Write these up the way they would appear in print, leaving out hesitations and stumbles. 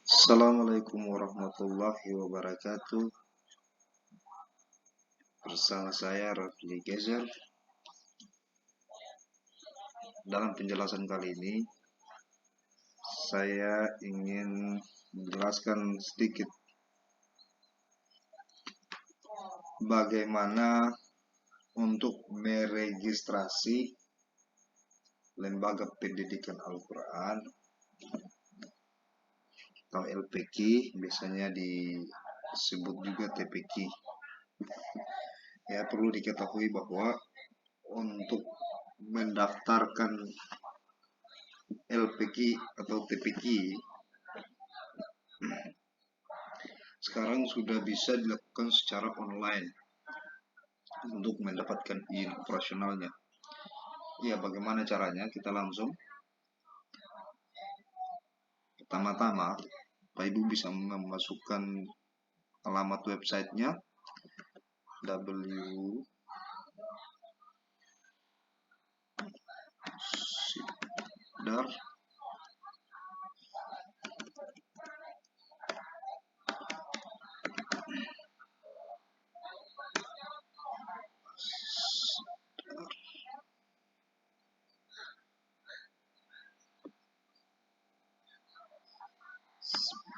Assalamualaikum warahmatullahi wabarakatuh. Bersama saya Rafli Gezer. Dalam penjelasan kali ini, saya ingin menjelaskan sedikit bagaimana untuk meregistrasi lembaga pendidikan Al-Quran atau LPQ, biasanya disebut juga TPQ. Ya, perlu diketahui bahwa untuk mendaftarkan LPQ atau TPQ sekarang sudah bisa dilakukan secara online untuk mendapatkan izin operasionalnya. Ya, bagaimana caranya? Kita langsung pertama-tama Pak Ibu bisa memasukkan alamat websitenya www.sibdar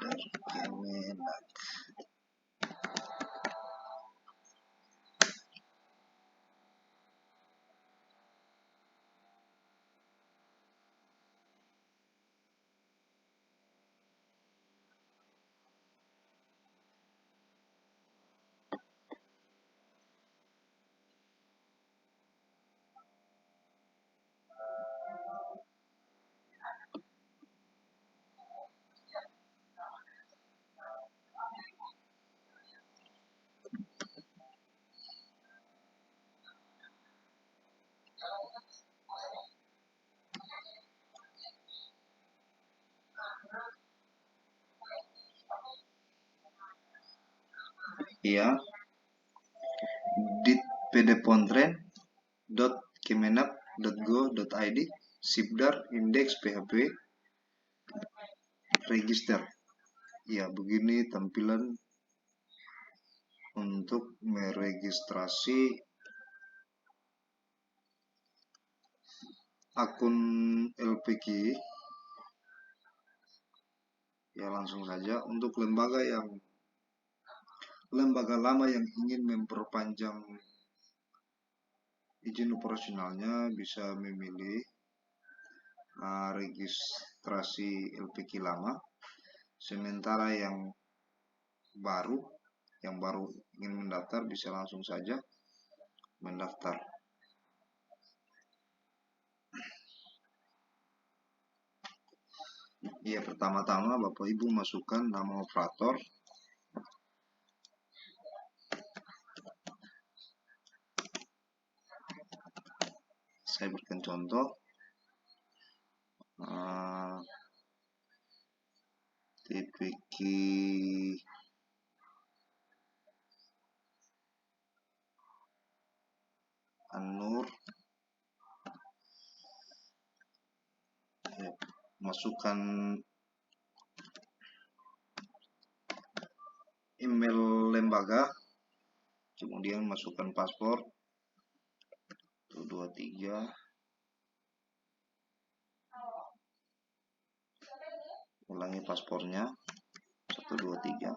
Kemenak. Ya, ditpdpontren.kemenak.go.id Sibdar indeks PHP register. Ya, begini tampilan untuk meregistrasi akun LPQ. Ya, langsung saja untuk lembaga lama yang ingin memperpanjang izin operasionalnya bisa memilih registrasi LPQ lama. Sementara yang baru ingin mendaftar bisa langsung saja mendaftar. Ya, pertama-tama Bapak Ibu masukkan nama operator. Saya berikan contoh TPQ An-Nur. Ya, masukkan email lembaga, kemudian masukkan paspor 123, ulangi paspornya 123.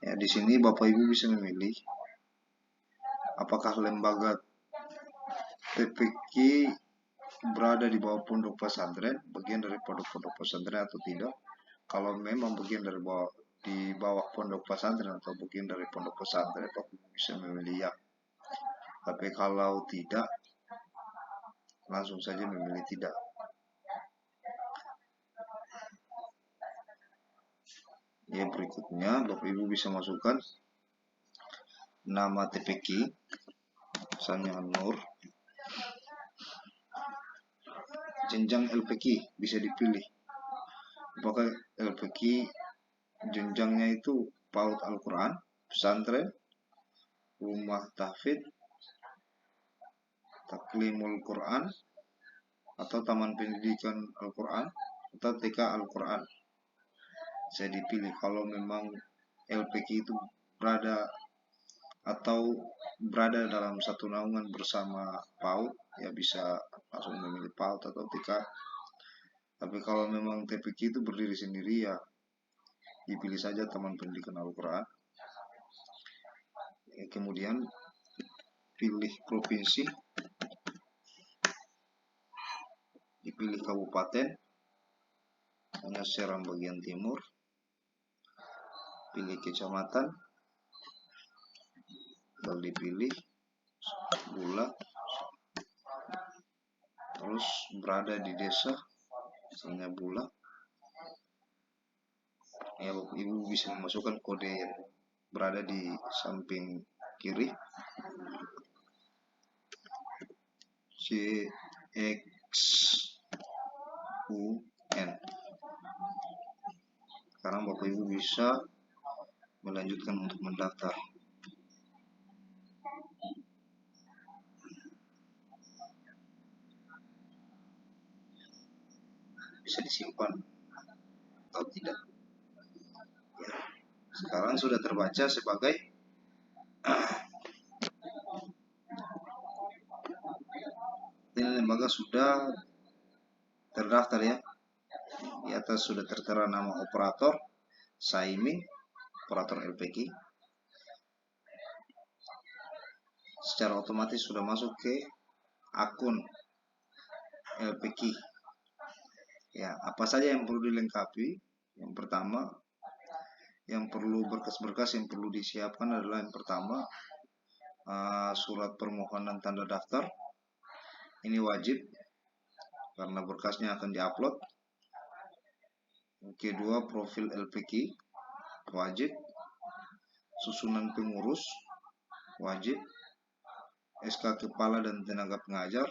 Ya, di sini Bapak Ibu bisa memilih apakah lembaga TPQ berada di bawah pondok pesantren, bagian dari pondok pesantren atau tidak. Kalau memang bagian dari di bawah pondok pesantren atau bagian dari pondok pesantren, Bapak Ibu bisa memilih ya. Tapi kalau tidak, langsung saja memilih tidak. Ya, berikutnya Bapak Ibu bisa masukkan nama TPQ, misalnya Nur. Jenjang LPQ bisa dipilih. Apakah LPQ jenjangnya itu PAUD Al-Quran, pesantren, rumah tahfidz, taklimul Quran, atau taman pendidikan Al-Quran, atau TK Al-Quran. Saya dipilih. Kalau memang LPK itu berada dalam satu naungan bersama PAUD, ya bisa langsung memilih PAUD atau TK. Tapi kalau memang TPK itu berdiri sendiri, ya dipilih saja taman pendidikan Al-Quran. Kemudian pilih provinsi, dipilih kabupaten, hanya Seram bagian timur, pilih kecamatan, tinggal dipilih Bula, terus berada di desa, misalnya Bula. Ya, Bapak Ibu bisa memasukkan kode yang berada di samping kiri, CXUN. Sekarang Bapak Ibu bisa melanjutkan untuk mendaftar. Bisa disimpan atau tidak. Ya, sekarang sudah terbaca sebagai ini lembaga sudah terdaftar ya. Di atas sudah tertera nama operator, Saimi, operator LPK. Secara otomatis sudah masuk ke akun LPK. Ya, apa saja yang perlu dilengkapi? Yang pertama, yang perlu berkas-berkas yang perlu disiapkan adalah yang pertama surat permohonan tanda daftar. Ini wajib karena berkasnya akan diupload. Yang kedua, profil LPK wajib. Susunan pengurus wajib. SK kepala dan tenaga pengajar.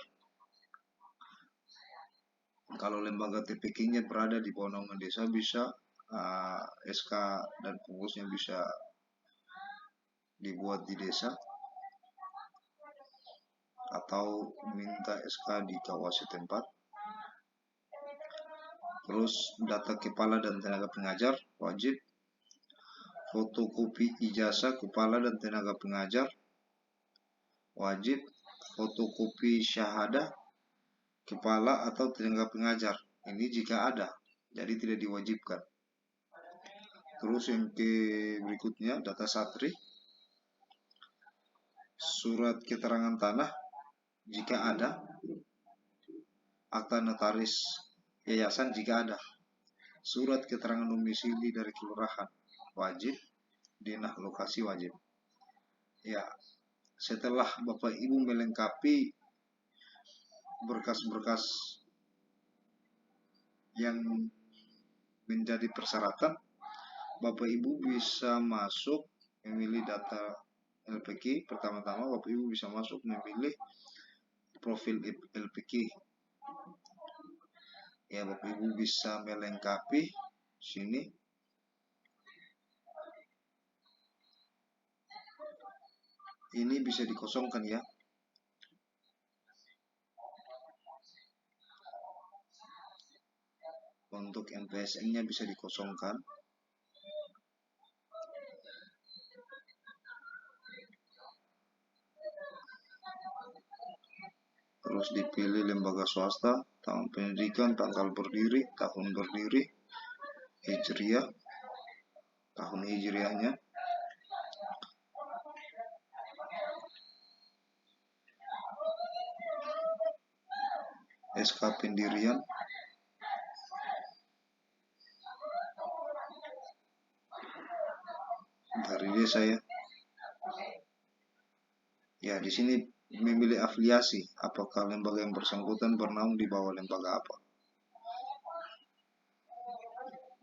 Kalau lembaga TPK-nya berada di bawah naungan desa, bisa SK dan pengurusnya bisa dibuat di desa atau minta SK di kawasan tempat. Terus data kepala dan tenaga pengajar wajib. Fotokopi ijazah kepala dan tenaga pengajar wajib. Fotokopi syahadah kepala atau tenaga pengajar, ini jika ada, jadi tidak diwajibkan. Terus yang berikutnya data satri, surat keterangan tanah jika ada, akta notaris yayasan jika ada, surat keterangan domisili dari kelurahan wajib, denah lokasi wajib. Ya, setelah Bapak Ibu melengkapi berkas-berkas yang menjadi persyaratan, Bapak Ibu bisa masuk memilih data LPK. Pertama-tama Bapak Ibu bisa masuk memilih profil LPK. Ya, Bapak Ibu bisa melengkapi sini. Ini bisa dikosongkan ya. Untuk MPSN-nya bisa dikosongkan. Terus dipilih lembaga swasta, tahun pendidikan, tanggal berdiri, tahun berdiri, hijriah, tahun hijriahnya. SK pendirian, dari desa ya. Ya, di sini memilih afiliasi, apakah lembaga yang bersangkutan bernaung di bawah lembaga apa.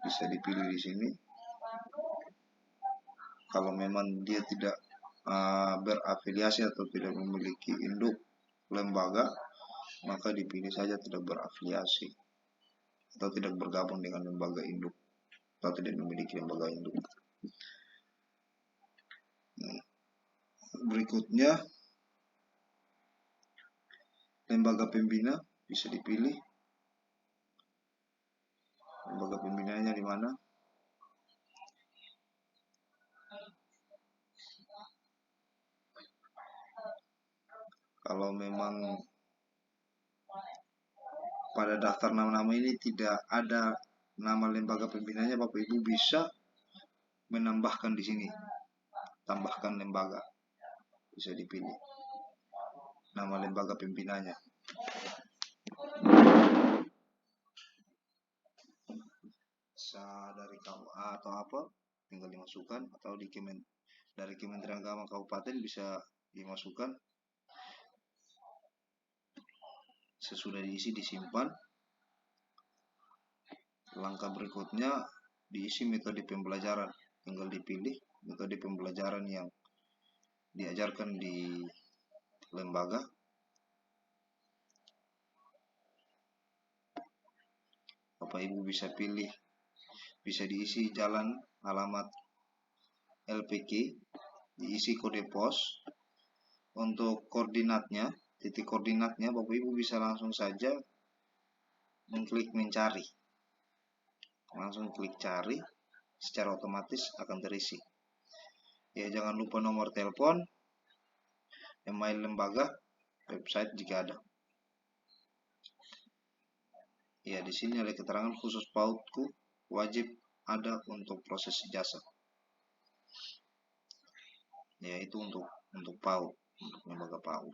Bisa dipilih di sini. Kalau memang dia tidak berafiliasi atau tidak memiliki induk lembaga, maka dipilih saja tidak berafiliasi atau tidak bergabung dengan lembaga induk atau tidak memiliki lembaga induk. Berikutnya, lembaga pembina bisa dipilih. Lembaga pembinanya di mana? Kalau memang pada daftar nama-nama ini tidak ada nama lembaga pembinanya, Bapak Ibu bisa menambahkan di sini. Tambahkan lembaga. Bisa dipilih nama lembaga pimpinannya. Bisa dari KUA atau apa, tinggal dimasukkan, atau dari Kementerian Agama Kabupaten bisa dimasukkan. Sesudah diisi, disimpan. Langkah berikutnya, diisi metode pembelajaran. Tinggal dipilih metode pembelajaran yang diajarkan di lembaga. Bapak Ibu bisa pilih, bisa diisi jalan, alamat LPK, diisi kode pos. Untuk koordinatnya, titik koordinatnya, Bapak Ibu bisa langsung saja mengklik mencari. Langsung klik cari, secara otomatis akan terisi. Ya, jangan lupa nomor telepon, email lembaga, website jika ada. Ya, di sini ada keterangan khusus PAUD-ku wajib ada untuk proses ijazah. Ya, itu untuk PAUD, untuk lembaga PAUD.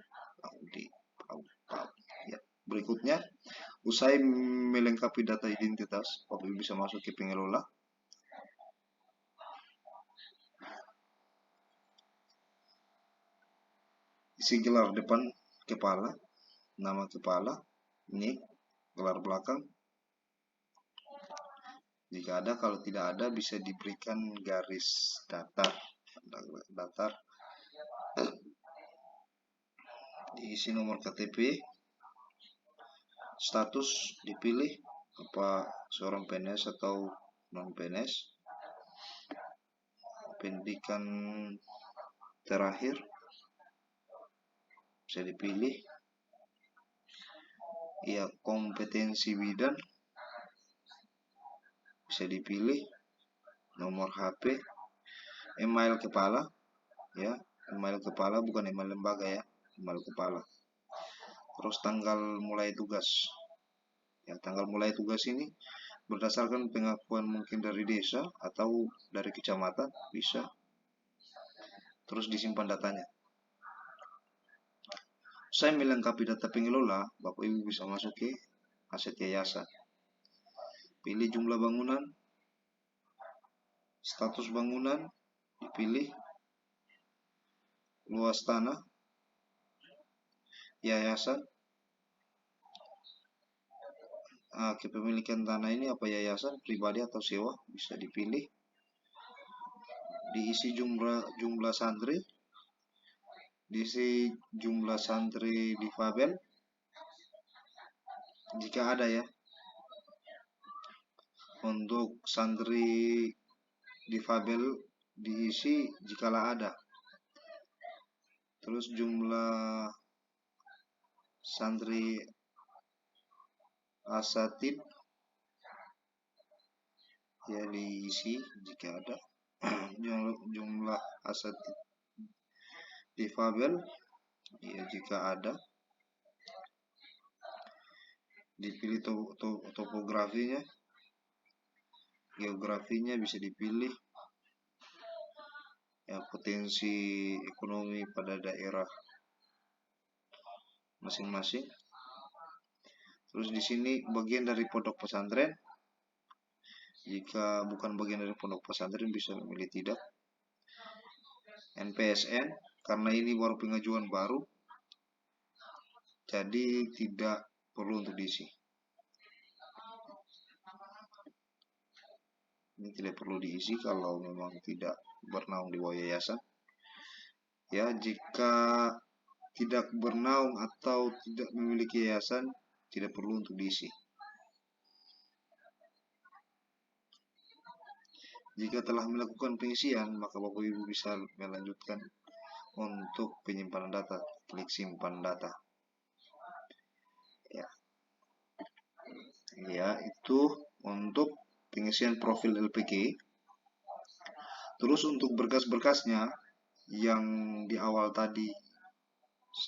Ya. Berikutnya, usai melengkapi data identitas, Bapak Ibu bisa masuk ke pengelola. Isi gelar depan kepala, nama kepala, NIK, gelar belakang. Jika ada, kalau tidak ada bisa diberikan garis datar. Diisi nomor KTP, status dipilih apa seorang PNS atau non PNS, pendidikan terakhir bisa dipilih, ya kompetensi bidang bisa dipilih, nomor HP, email kepala, ya email kepala bukan email lembaga ya, email kepala. Terus tanggal mulai tugas. Ya, tanggal mulai tugas ini berdasarkan pengakuan mungkin dari desa atau dari kecamatan bisa. Terus disimpan datanya. Saya melengkapi data pengelola, Bapak Ibu bisa masuk ke aset yayasan. Pilih jumlah bangunan, status bangunan, dipilih, luas tanah, yayasan, kepemilikan tanah ini apa yayasan, pribadi atau sewa, bisa dipilih. Diisi jumlah santri, diisi jumlah santri difabel jika ada ya. Untuk santri difabel diisi jikalau ada. Terus jumlah santri asatid ya diisi jika ada. Jumlah asatid difabel ya jika ada. Dipilih topografinya, geografinya bisa dipilih, ya potensi ekonomi pada daerah masing-masing. Terus di sini bagian dari pondok pesantren. Jika bukan bagian dari pondok pesantren bisa memilih tidak. NPSN, karena ini baru pengajuan baru, jadi tidak perlu untuk diisi. Ini tidak perlu diisi kalau memang tidak bernaung di bawah yayasan. Ya, jika tidak bernaung atau tidak memiliki yayasan, tidak perlu untuk diisi. Jika telah melakukan pengisian, maka Bapak Ibu bisa melanjutkan untuk penyimpanan data, klik simpan data. Ya, itu untuk pengisian profil LPG. Terus untuk berkas-berkasnya yang di awal tadi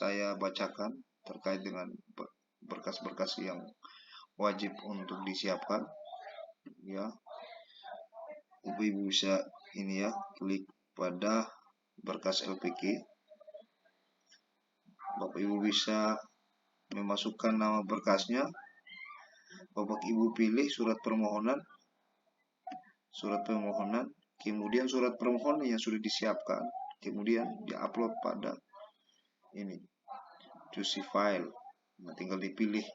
saya bacakan terkait dengan berkas-berkas yang wajib untuk disiapkan, ya, Ibu bisa ini ya, klik pada berkas LPG. Bapak Ibu bisa memasukkan nama berkasnya. Bapak Ibu pilih surat permohonan, kemudian surat permohonan yang sudah disiapkan, kemudian diupload pada ini choose file. Nah, tinggal dipilih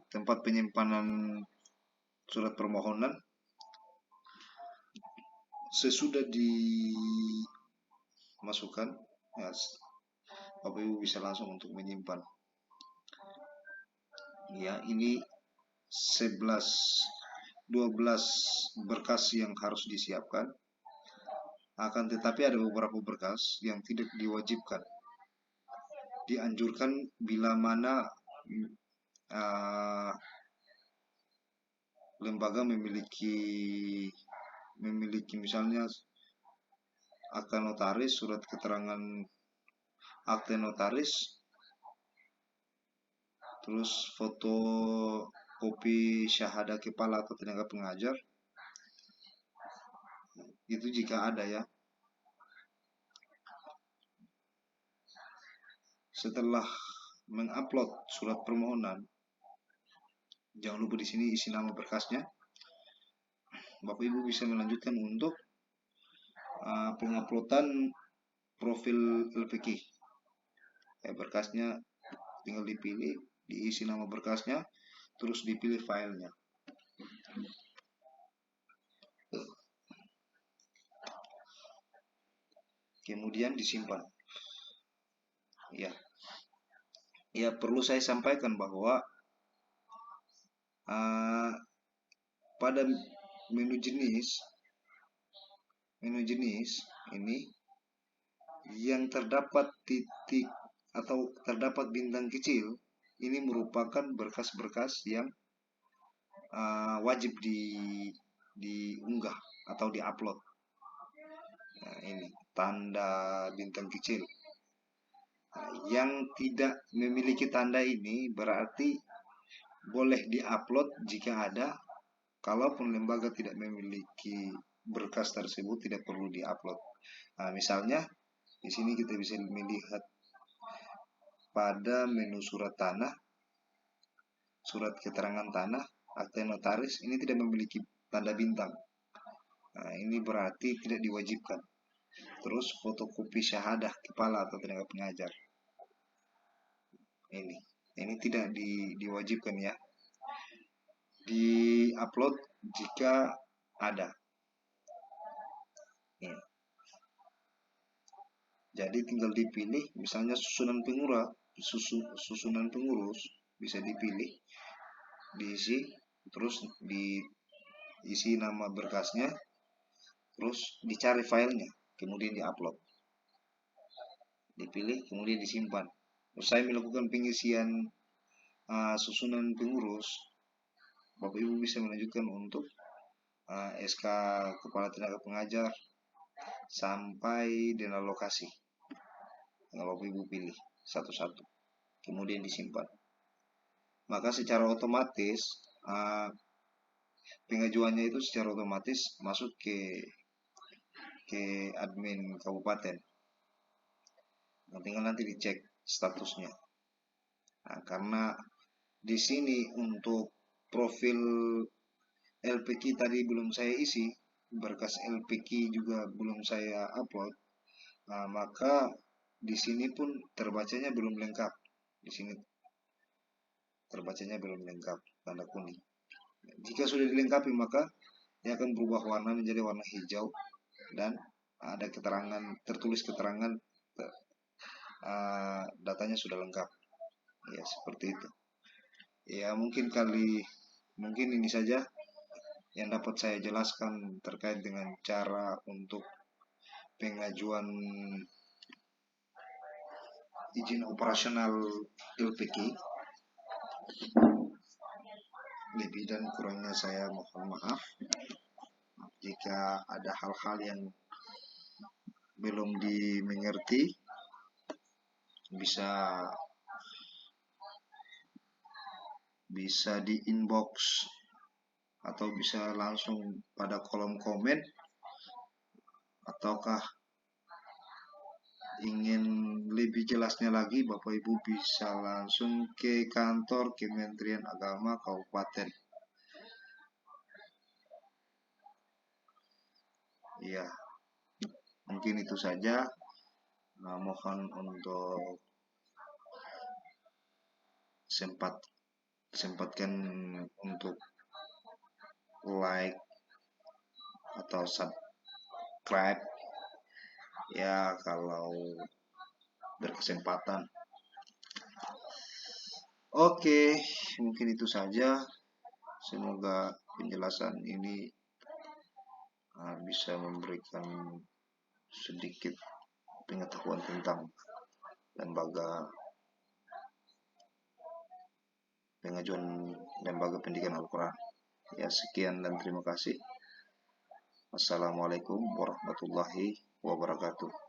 tempat penyimpanan surat permohonan. Sesudah dimasukkan, ya, Bapak Ibu bisa langsung untuk menyimpan. Ya, ini 12 berkas yang harus disiapkan. Akan tetapi ada beberapa berkas yang tidak diwajibkan. Dianjurkan bila mana lembaga memiliki misalnya akta notaris, surat keterangan akte notaris, terus foto kopi syahadah kepala atau tenaga pengajar, itu jika ada ya. Setelah mengupload surat permohonan, jangan lupa di sini isi nama berkasnya. Bapak Ibu bisa melanjutkan untuk penguploadan profil LPG. Berkasnya tinggal dipilih, diisi nama berkasnya, terus dipilih filenya. Kemudian disimpan. Ya, perlu saya sampaikan bahwa pada menu jenis ini yang terdapat titik atau terdapat bintang kecil, ini merupakan berkas-berkas yang wajib diunggah atau diupload. Nah, ini tanda bintang kecil. Yang tidak memiliki tanda ini berarti boleh diupload jika ada. Kalaupun lembaga tidak memiliki berkas tersebut, tidak perlu diupload. Nah, misalnya di sini kita bisa melihat pada menu surat tanah, surat keterangan tanah, akte notaris, ini tidak memiliki tanda bintang. Nah, ini berarti tidak diwajibkan. Terus fotokopi syahadah kepala atau tenaga pengajar, ini tidak diwajibkan ya. Di-upload jika ada. Ya. Jadi tinggal dipilih, misalnya susunan pengurus bisa dipilih, diisi, terus diisi nama berkasnya, terus dicari filenya, kemudian diupload, dipilih, kemudian disimpan. Usai melakukan pengisian susunan pengurus, Bapak Ibu bisa melanjutkan untuk SK Kepala Tenaga Pengajar sampai dengan lokasi. Bapak Ibu pilih satu-satu, kemudian disimpan. Maka secara otomatis pengajuannya itu secara otomatis masuk ke admin kabupaten. Nah, tinggal nanti dicek statusnya. Nah, karena di sini untuk profil LPG tadi belum saya isi, berkas LPG juga belum saya upload, maka di sini pun terbacanya belum lengkap. Di sini terbacanya belum lengkap, tanda kuning. Jika sudah dilengkapi, maka dia akan berubah warna menjadi warna hijau dan ada keterangan, tertulis keterangan datanya sudah lengkap. Ya, seperti itu. Ya, mungkin ini saja yang dapat saya jelaskan terkait dengan cara untuk pengajuan izin operasional LPG. Lebih dan kurangnya saya mohon maaf jika ada hal-hal yang belum dimengerti. Bisa di inbox atau bisa langsung pada kolom komen, ataukah ingin lebih jelasnya lagi, Bapak Ibu bisa langsung ke kantor Kementerian Agama Kabupaten. Ya, mungkin itu saja. Mohon untuk sempatkan untuk like atau subscribe ya kalau berkesempatan. Oke, mungkin itu saja. Semoga penjelasan ini bisa memberikan sedikit pengetahuan tentang lembaga pengajuan lembaga pendidikan Al-Quran. Ya, sekian dan terima kasih. Assalamualaikum warahmatullahi wabarakatuh.